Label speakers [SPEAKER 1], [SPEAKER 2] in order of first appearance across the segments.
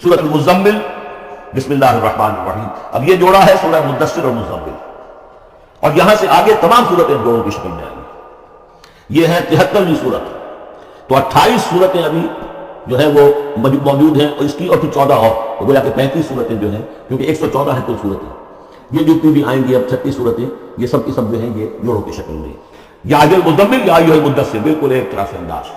[SPEAKER 1] سورۃ المزمل، بسم اللہ الرحمن الرحیم. اب یہ جوڑا ہے سورہ مدثر اور مزمل، اور یہاں سے آگے تمام صورتیں جوڑوں کی شکل میں آئی. یہ ہے 73ویں صورت. تو 28 صورتیں ابھی جو ہے وہ موجود ہیں، اور اس کی اور پھر 14 اور، تو گویا کہ 35 صورتیں جو ہیں، کیونکہ 114 ہے کل صورتیں. یہ جتنی بھی آئیں گی اب 36 صورتیں، یہ سب کی سب جو ہیں یہ جوڑوں کی شکل میں. یا ایھا المزمل یا ایھا المدثر، بالکل ایک طرح سے انداز.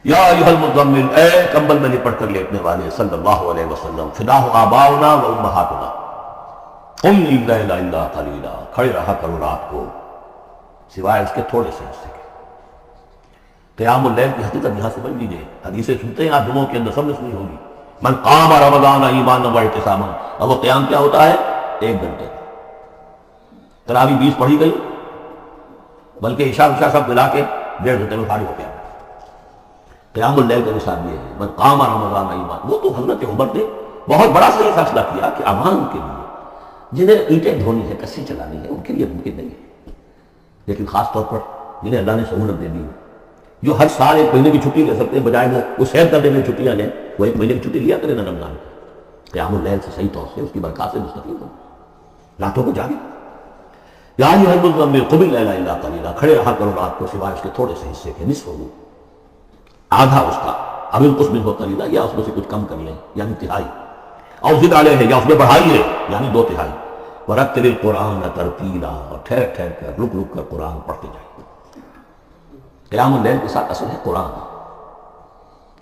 [SPEAKER 1] یا ایھا المزمل، اے کمبل میں لپٹ کر لیٹنے والے، صلی اللہ علیہ وسلم. فداہ آباؤنا و امہاتنا، قم اللیل الا قلیلا، کھڑے رہا کرو رات کو سوائے اس کے تھوڑے سے حصے کے. قیام اللیل کی حقیقت یہاں سمجھ لیجیے. حدیثیں سنتے ہیں آپ جمعوں کے اندر، سب نے سنی ہوگی. من قام رمضان ایمانا واحتسابا، اب وہ قیام کیا ہوتا ہے؟ 1 گھنٹے. تراویح 20 پڑھی گئی، بلکہ عشاء سب ملا کے 1.5 گھنٹے میں فارغ ہو گیا. قیام اللیل کا نصاب یہ ہے، من قام رمضان ایمان. وہ تو حضرت عمر نے بہت بڑا صحیح فیصلہ کیا کہ عوام کے لیے جنہیں اینٹیں دھونی ہے، کسی چلانی ہے، ان کے لیے ممکن نہیں ہے. لیکن خاص طور پر جنہیں اللہ نے سہولت دے دی، جو ہر سال 1 مہینے کی چھٹی لے سکتے ہیں، بجائے وہ سیر کرنے میں چھٹیاں لیں، وہ 1 مہینے کی چھٹی لیا کریں نا رمضان. قیام اللیل سے صحیح طور سے اس کی برکات سے مستفید ہوں، راتوں کو جاگیں. یا ایھا المزمل قم اللیل الا قلیلا، کھڑے رہا کرو رات کو سوائے اس کے تھوڑے سے حصے کے. نصف ہو، آدھا اس کا، اب انقص منہ قلیلا، یا اس میں سے کچھ کم کر لیں یعنی تہائی. اور زد علیہ، یا اس میں بڑھائیے یعنی 2/3. ورتل القرآن ترتیلا، اور ٹھہر ٹھہر کر رک رک کر قرآن پڑھتے جائیں. قیام اللیل کے ساتھ اصل ہے قرآن.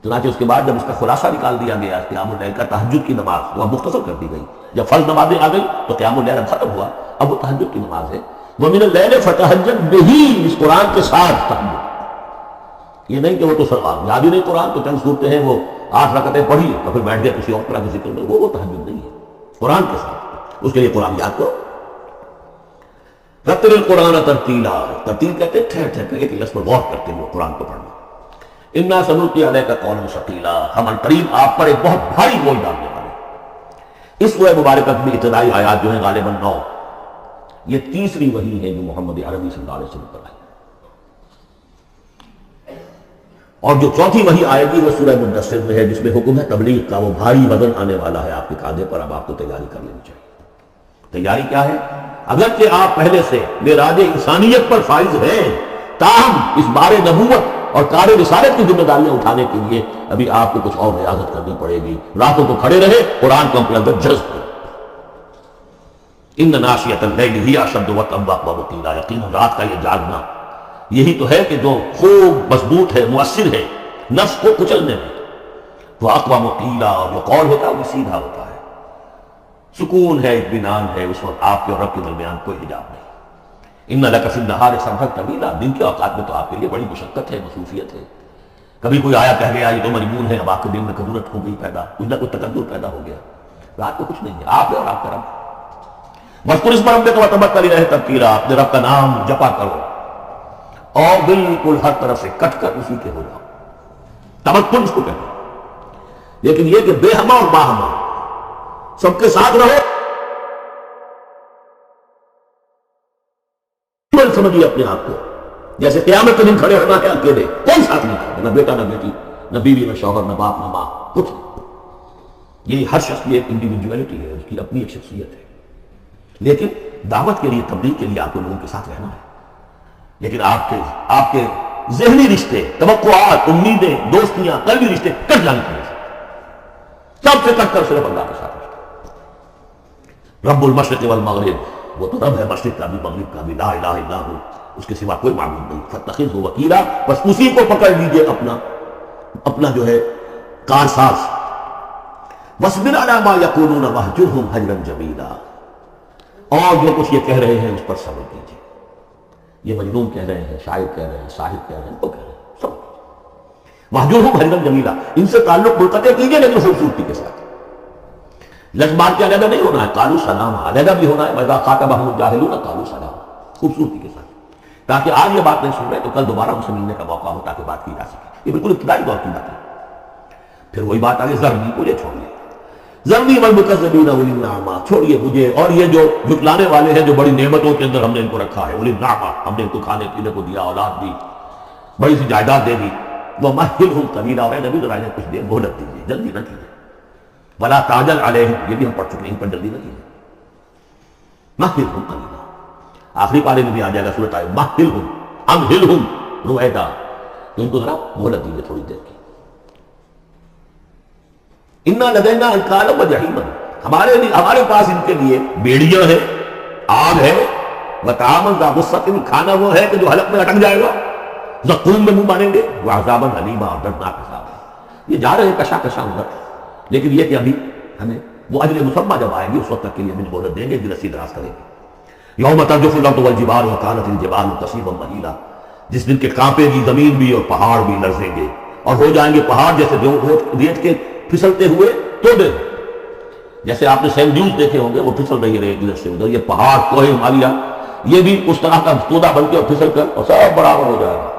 [SPEAKER 1] چنانچہ اس کے بعد جب اس کا خلاصہ نکال دیا گیا قیام اللیل کا، تہجد کی نماز وہ مختصر کر دی گئی. جب فرض نمازیں آ گئی تو قیام اللیل اب ختم ہوا، اب وہ تہجد کی نماز ہے. وَمِنَ اللَّيْلِ فَتَہجد بِهِ، اس قرآن کے ساتھ تہجد. یہ نہیں کہ وہ تو یاد ہی نہیں قرآن، تو چند صورتیں ہیں وہ 8 رکعتیں پڑھی اور پھر بیٹھ گئے کسی اور طرح کے ذکر میں. وہ تہجد نہیں ہے. قرآن کے ساتھ اس کے لیے قرآن یاد کرو. رتل القرآن ترتیلا، ترتیل کہتے ہیں ٹھہر ٹھہر کر ایک لفظ پر غور کرتے ہوئے قرآن کو پڑھنا. انا سنلقی علیک قولا ثقیلا، ہم عنقریب آپ پر ایک بہت بھاری بوجھ ڈالنے والے. اس سورہ مبارکہ میں ابتدائی آیات جو ہیں غالباً 9، یہ تیسری وحی ہے جو محمد عربی صلی اللہ علیہ وسلم پر آئی. اور جو چوتھی وحی آئے گی وہ سورہ مدثر میں ہے، جس میں حکم ہے تبلیغ کا. وہ بھاری وزن آنے والا ہے آپ کے کاندھے پر، اب آپ کو تیاری کر لینی چاہیے. تیاری کیا ہے؟ اگرچہ آپ پہلے سے معراج انسانیت پر فائز ہیں، تاہم اس بار نبوت اور کار رسالت کی ذمہ داریاں اٹھانے کے لیے ابھی آپ کو کچھ اور ریاضت کرنی پڑے گی. راتوں کو کھڑے رہے، قرآن کو اپنے اندر جذب کریں. ان ناشئۃ اللیل ہی اشد وطئا واقوم قیلا، یقیناً رات کا یہ جاگنا یہی تو ہے کہ جو خوب مضبوط ہے، مؤثر ہے نفس کو کچلنے میں. وہ اقوام قیلا، اور جو قول ہوتا ہے وہ سیدھا ہوتا ہے، سکون ہے، اطمینان ہے. اس وقت آپ کے اور رب کے درمیان کوئی حجاب نہیں. ان لک فی النہار سبحا طویلا، دن کے اوقات میں تو آپ کے لیے بڑی مشقت ہے، مصروفیت ہے. کبھی کوئی آیا کہہ گیا یہ تو مجبور ہے، اب آپ کے دل میں ضرورت ہو گئی پیدا، کچھ نہ کچھ تقدر پیدا ہو گیا. رات کو کچھ نہیں ہے، آپ ہے اور آپ کا رب. واذکر اسم ربک وتبتل الیہ تبتیلا، اپنے رب کا نام جپا کرو اور بالکل ہر طرف سے کٹ کر اسی کے ہو جاؤ. تبتل اس کو کہتے ہیں. لیکن یہ کہ بے ہما اور باہما سب کے ساتھ رہو. سمجھیے اپنے آپ کو جیسے قیامت کے دن کھڑے ہونا ہے اکیلے، کوئی ساتھ نہیں کھڑے، نہ بیٹا نہ بیٹی، نہ بیوی نہ شوہر، نہ باپ نہ ماں، کچھ. یہ ہر شخص کی ایک انڈیویجویلٹی ہے، اس کی اپنی ایک شخصیت ہے. لیکن دعوت کے لیے، تبلیغ کے لیے آپ کو لوگوں کے ساتھ رہنا ہے. لیکن آپ کے ذہنی رشتے، توقعات، امیدیں، دوستیاں، قلبی رشتے کٹ جانے چاہیے. سب سے کٹ کر صرف اللہ کے ساتھ رہنا. رب المشرق والمغرب، وہ تو رب ہے مشرق کا بھی مغرب کا بھی، لا الہ الا ہو، اس کے سوا کوئی معبود نہیں. فاتخذہ وکیلا، بس اسی کو پکڑ لیجئے اپنا جو ہے کارساز. واصبر علی ما یقولون واہجرہم ہجرا جمیلا، اور جو کچھ یہ کہہ رہے ہیں اس پر صبر کیجئے. یہ مجنون کہہ رہے ہیں، شاعر کہہ رہے ہیں، صاحب کہہ رہے ہیں، وہ کہہ رہے ہیں، صبر کیجئے. واہجرہم ہجرا جمیلا، ان سے تعلق منقطع کیجئے لیکن خوبصورتی کے ساتھ. لفظ مار کے علیحدہ نہیں ہونا ہے، قالوا سلاما علیحدہ بھی ہونا ہے، وَإِذَا خَاطَبَهُمُ الْجَاهِلُونَ قَالُوا سَلَامًا، خوبصورتی کے ساتھ. تاکہ آج یہ بات نہیں سن رہے تو کل دوبارہ ان سے ملنے کا موقع ہو، تاکہ بات کی جا سکے. یہ بالکل ابتدائی دور کی بات ہے. پھر وہی بات آگے ذرنی کو یہ چھوڑیے، ذرنی والمکذبین اولی النعمہ، چھوڑیے مجھے اور یہ جو جھٹلانے والے ہیں، جو بڑی نعمتوں کے اندر ہم نے ان کو رکھا ہے. اولی النعمہ، ہم نے ان کو کھانے پینے کو دیا، اولاد دی، بڑی سی جائیداد دے دی. وَمَهِّلْهُمْ قَلِيلًا، اور اے نبی ذرا انہیں کچھ دیر مہلت دیجیے، جلدی نہ کیجیے. ولا تعجل علیہم، یہ بھی ہم پڑھ چکے ہیں، ان پر جلدی نہ کیجیے. مہلہم قلیلا، آخری پارے میں بھی آ جائے گا سورۃ آئے مہلہم امہلہم رویدا، تو ان کو ذرا مہلت دیجیے تھوڑی دیر کی. انا لدینا انکالا وجحیما، ہمارے پاس ان کے لیے بیڑیاں ہیں، آگ ہے، وطعاما ذا غصۃ، کھانا وہ ہے کہ جو حلق میں اٹک جائے گا، زقوم میں منہ ماریں گے، وعذابا علیما، اور دردناک عذاب ہے. یہ جا رہے ہیں کشا کشا ادھر، لیکن یہ کہ ابھی ہمیں وہ اجل مسمى جب آئے گی اس وقت تک کے لیے ہمیں مہلت دیں گے، کہ رسی دراز کریں گے. یوم ترجف الارض والجبال وکانت الجبال کثیبا مہیلا، جس دن کے کانپے گی زمین بھی اور پہاڑ بھی لرزیں گے، اور ہو جائیں گے پہاڑ جیسے ریت کے پھسلتے ہوئے توڑے. جیسے آپ نے سینڈ ڈیوز دیکھے ہوں گے، وہ پھسل رہی ہے ادھر سے ادھر. یہ پہاڑ کوہ ہمالیہ یہ بھی اس طرح کا تودہ بن کے اور پھسل کر اور سب برابر ہو جائے گا.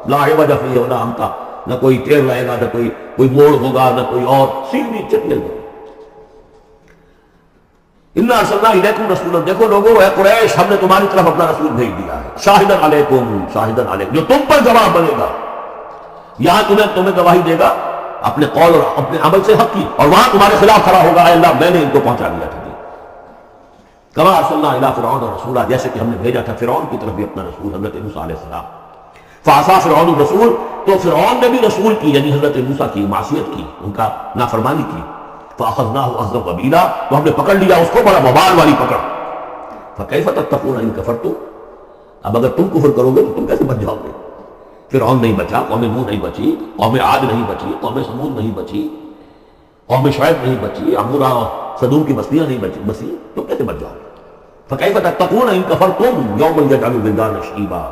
[SPEAKER 1] لا عوج فیہ ولا امتا، نہ کوئی ٹیڑھ رہے گا، نہ کوئی موڑ ہوگا، نہ کوئی اور سیدھی چٹل ہوگی. انا ارسلنا الیکم رسولا، دیکھو لوگوں اے قریش، ہم نے تمہاری طرف اپنا رسول بھیج دیا ہے. شاہدن علیکم، شاہدن علیکم، جو تم پر گواہ بنے گا. یہاں تمہیں گواہی دے گا اپنے قول اور اپنے عمل سے حق کی، اور وہاں تمہارے خلاف کھڑا ہوگا، اے اللہ میں نے ان کو پہنچا دیا تھا. کما ارسلنا الی فرعون رسولا، جیسے کہ ہم نے بھیجا تھا فرعون کی طرف بھی اپنا رسول حضرت موسیٰ علیہ السلام. فعصا فرعون الرسول، تو فرعون نے بھی رسول کی یعنی حضرت موسیٰ کی معصیت کی، ان کا نافرمانی کی. فاخذناہ اخذا وبیلا، تو ہم نے پکڑ لیا اس کو بڑا وبال والی پکڑ. فکیف تتقون ان کفرتم، اب اگر تم کفر کرو گے تو تم کیسے بچ جاؤ گے؟ فرعون نہیں بچا، قوم نوح نہیں بچی، قوم عاد نہیں بچی، قوم ثمود نہیں بچی، قوم شعیب نہیں بچی، عمورہ صدوم کی بستیاں نہیں بسی، تم کیسے بچ جاؤ گے؟ فکیف تتقون ان کفرتم یوما یجعل الولدان شیبا،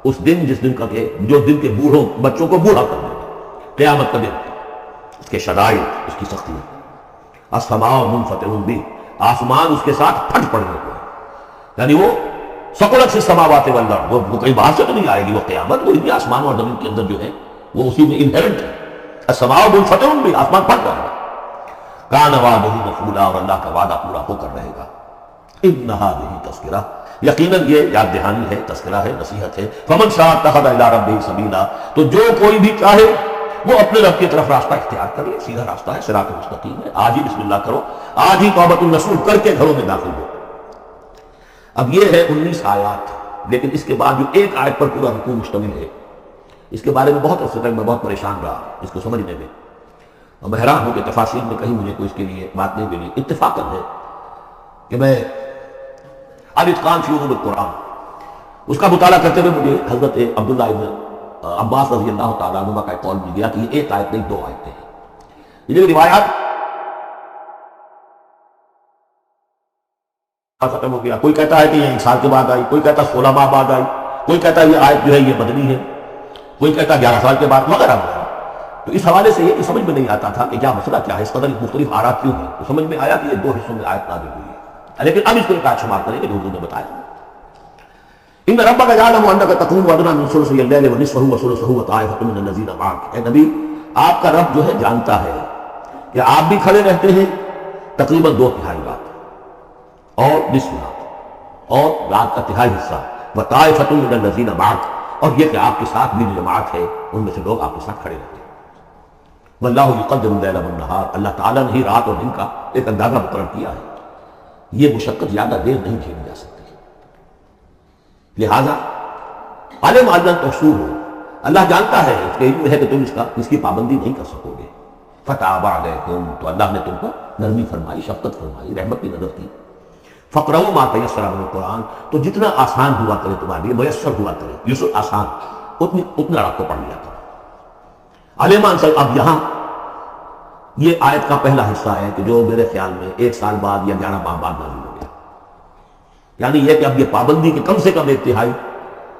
[SPEAKER 1] اس دن جس دن کا کہ جو دن کے بوڑھوں بچوں کو بوڑھا کر دے گا، قیامت کا دن، اس کے شدائد، اس کی سختیاں. السماء منفطر بہ، آسمان اس کے ساتھ پھٹ پڑنے کو ہے، یعنی وہ ثقلت فی السماوات والارض، وہ کہیں باہر سے تو نہیں آئے گی وہ قیامت، وہ انہی آسمان اور زمین کے اندر جو ہے وہ اسی میں انہیرنٹ ہے. السماء منفطر بہ، آسمان پھٹ رہا ہے. کان وعدہ مفعولا، اور اللہ کا وعدہ پورا ہو کر رہے گا. ان ھذہ تذکرہ، یقیناً یہ یاد دہانی ہے، تذکرہ ہے، نصیحت ہے. فمن شاء اتخذ الی ربہ سبیلا، تو جو کوئی بھی چاہے وہ اپنے رب کی طرف راستہ اختیار کر لے، سیدھا راستہ ہے، صراط مستقیم ہے. آج ہی بسم اللہ کرو، آج ہی توبۃ النصوح کر کے گھروں میں داخل ہو. اب یہ ہے 19 آیات، لیکن اس کے بعد جو ایک آیت پر پورا رکوع مشتمل ہے، اس کے بارے میں بہت عرصے تک میں بہت پریشان رہا اس کو سمجھنے میں، اور میں حیران ہوں کہ تفاصیل میں کہیں مجھے کوئی اس کے لیے بات نہیں ملی. اتفاقاً ہے کہ میں الاتقان فی علوم القرآن اس کا مطالعہ کرتے ہوئے مجھے حضرت عبداللہ ابن عباس رضی اللہ تعالیٰ عنہ کا ایک قول مل گیا کہ یہ ایک آیت نہیں، 2 آیتیں ہیں. یہ روایات ختم ہو گیا. کوئی کہتا ہے کہ یہ 1 سال کے بعد آئی، کوئی کہتا 16 ماہ بعد آئی، کوئی کہتا ہے یہ آیت جو ہے یہ مدنی ہے، کوئی کہتا 11 سال کے بعد، وغیرہ وغیرہ. تو اس حوالے سے یہ کہ سمجھ میں نہیں آتا تھا کہ کیا مسئلہ کیا ہے، اس قدر مختلف آراء کیوں ہیں. تو سمجھ میں آیا کہ یہ 2 حصوں میں آیت نازل ہوئی ہے، لیکن اب اس کو ایک آیت شمار کریں گے جو حضور نے بتایا. ان ربک یعلم انک تقوم ادنی من ثلثی اللیل ونصفہ وثلثہ وطائفۃ من الذین معک، اے نبی آپ کا رب جو ہے جانتا ہے کہ آپ بھی کھڑے رہتے ہیں تقریباً 2/3 رات اور نصف رات اور رات کا تہائی حصہ، وطائفۃ من الذین معک، اور یہ کہ آپ کے ساتھ بھی جماعت ہے ان میں سے لوگ آپ کے ساتھ کھڑے رہتے ہیں. واللہ یقدر اللیل والنہار، اللہ تعالیٰ نے ہی رات اور دن کا ایک اندازہ مقرر کیا ہے. یہ مشقت زیادہ دیر نہیں جھیلی جا سکتی، لہذا علم ان تحصوہ، اللہ جانتا ہے، اس کے علم ہے کہ تم اس کی پابندی نہیں کر سکو گے. فتاب علیکم، تو اللہ نے تم پر نرمی فرمائی، شفقت فرمائی، رحمت کی نظر کی. فقرؤوا ما تیسر من القرآن، تو جتنا آسان ہوا کرے تمہارے لیے، میسر ہوا کرے، یسر آسان، اتنا آپ کو پڑھ لیا کرو. علم ان، اب یہاں یہ آیت کا پہلا حصہ ہے کہ جو میرے خیال میں 1 سال بعد یا 11 ماہ بعد نازل ہو گیا. یعنی یہ کہ اب یہ پابندی کی کم سے کم 1/3،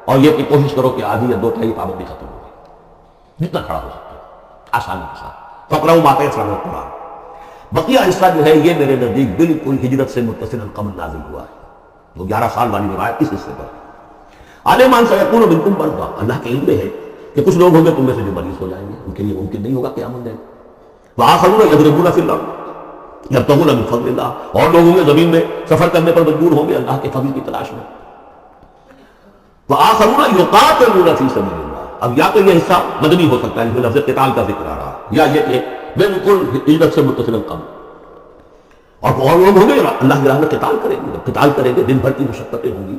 [SPEAKER 1] اور یہ کہ کوشش کرو کہ آدھی یا 2/3 پابندی ختم ہو گئی، جتنا کھڑا ہو سکتا ہے آسانی کے ساتھ. فقرؤوا ما تیسر من القرآن. بقیہ حصہ جو ہے یہ میرے نزدیک بالکل ہجرت سے متصل قبل نازل ہوا ہے، وہ 11 سال والی روایت اس حصے پر. علم ان سیکون منکم مرضی، اللہ کے علم میں ہے کہ کچھ لوگ ہوں گے تم میں سے جو مریض ہو جائیں گے، ان کے لیے ممکن نہیں ہوگا قیام اللیل. وآخرون یضربون فی الارض یبتغون من فضل اللہ، اور لوگ ہوں گے زمین میں سفر کرنے پر مجبور ہوں گے اللہ کے فضل کی تلاش میں. وآخرون یقاتلون فی سبیل اللہ، اب یا تو یہ حصہ مدنی ہو سکتا ہے، لفظ قتال کا ذکر آ رہا، یا یہ کہ بالکل ہجرت سے متصل قبل. اور لوگ ہوں گے اللہ کی راہ میں قتال کریں گے. جب قتال کریں گے دن بھر کی مشقتیں ہوں گی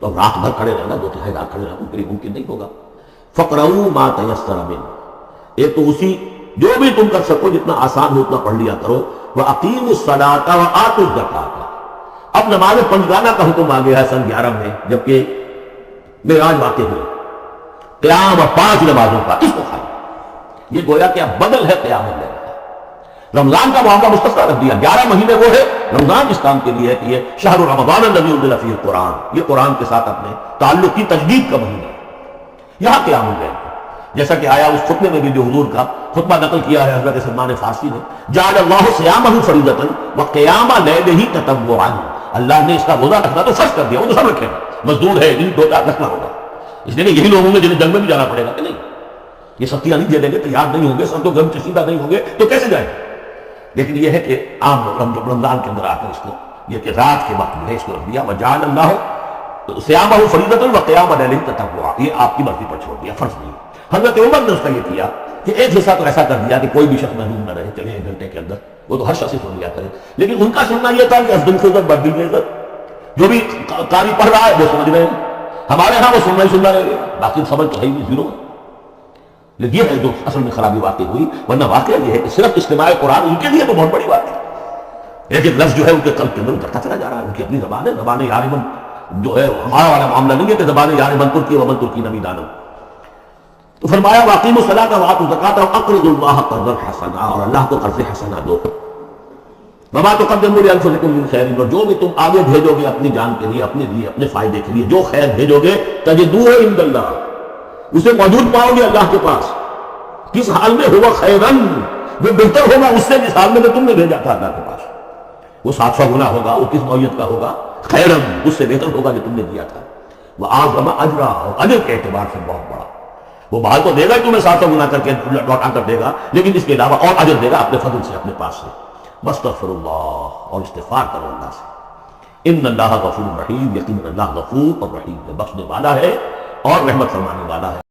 [SPEAKER 1] تو اب رات بھر کھڑے رہنا 2 رات کھڑے رہنا ان کے لیے ممکن نہیں ہوگا. فَقْرَؤُوا مَا تَيَسَّرَ مِنْهُ، ایک تو اسی جو بھی تم کر سکو جتنا آسان ہو اتنا پڑھ لیا کرو. وَأَقِيمُوا الصَّلَاةَ وَآتُوا الزَّكَاةَ. اب نماز پنجگانہ کا حکم آ گیا ہے سن 11 میں جبکہ معراج واقع ہوئے. قیام اور 5 نمازوں کا اس کو کھایا. یہ گویا کہ اب بدل ہے قیام اللیل کا. رمضان کا معاملہ مستثنیٰ رکھ دیا. 11 مہینے وہ ہے رمضان اس کام کے لیے ہے کہ یہ شہر رمضان الذی انزل فیہ القرآن، یہ قرآن کے ساتھ اپنے تعلق کی تجدید کا مہینہ ہے. یہاں قیام اللیل جیسا کہ آیا اس خطبے میں بھی جو حضور کا خطبہ نقل کیا ہے حضرت سلمان فارسی نے، جعل اللہ صیامہ فریضۃ وقیام لیلہ تطوعا. اللہ نے اس کا روزہ رکھنا تو فرض کر دیا، وہ تو سب رکھے گا. مزدور ہے ان 2 رکھنا ہوگا. اس لیے یہی لوگ ہوں گے جنہیں جنگ میں بھی جانا پڑے گا کہ نہیں. یہ سختیاں نہیں جھیلیں گے، تیار نہیں ہوں گے، سب تو گرم چشیدہ نہیں ہوں گے تو کیسے جائیں. لیکن یہ ہے کہ عام رمضان کے اندر آ کر اس کو یہ کہ رات کے وقت میں اس کو رکھ دیا. وجعل اللہ صیامہ فریضۃ وقیام لیلہ تطوعا، یہ آپ کی مرضی پر چھوڑ دیا، فرض نہیں. حضرت عمر نے اس کا یہ کیا کہ ایک حصہ تو ایسا کر دیا کہ کوئی بھی شخص محروم نہ رہے، چلے 1 گھنٹے کے اندر وہ تو ہر شخص ہی سن لیا کرے. لیکن ان کا سننا یہ تھا کہ افضل سے عزت بردل کی عزت، جو بھی قاری پڑھ رہا ہے وہ سمجھ رہے ہیں. ہمارے ہاں وہ سننا ہی سننا رہے گا، باقی سمجھ تو ہے ہی نہیں، 0. لیکن یہ ہے جو اصل میں خرابی واقع ہوئی. ورنہ واقعہ یہ ہے کہ صرف استماع قرآن ان کے لیے تو بہت بڑی بات ہے. ایک ایک لفظ جو ہے ان کے قلب کے اندر اترتا چلا جا رہا ہے. ان کی اپنی زبان ہے، زبان یارمن جو ہے ہمارا والا معاملہ نہیں ہے کہ زبان یارمن ترکی ومن ترکی نمی دانم. تو فرمایا واقیموا الصلاۃ وآتوا الزکاۃ واقرضوا اللہ قرضا حسنا، اور اللہ کو قرض حسنا دو. وما تقدموا لانفسکم من خیر، اور جو بھی تم آگے بھیجو گے اپنی جان کے لیے، اپنے لیے، اپنے فائدے کے لیے، جو خیر بھیجو گے تجدوہ عند اللہ، اسے موجود پاؤ گے اللہ کے پاس. کس حال میں؟ ہوا خیرن، وہ بہتر ہوگا اس سے جس حال میں تم نے بھیجا تھا اللہ کے پاس. وہ 700 گنا ہوگا، وہ کس نوعیت کا ہوگا؟ خیرن، اس سے بہتر ہوگا جو تم نے دیا تھا. وَأَعْظَمَ أَجْرًا، اور اجر کے اعتبار سے بہت بڑا. وہ بال تو دے گا تمہیں 700 گنا کر کے لوٹا کر دے گا، لیکن اس کے علاوہ اور اجر دے گا اپنے فضل سے، اپنے پاس سے. واستغفر اللہ، اور استغفار کرو اللہ سے. ان اللہ غفور رحیم، یقیناً اللہ غفور اور رحیم ہے، بخشنے والا ہے اور رحمت فرمانے والا ہے.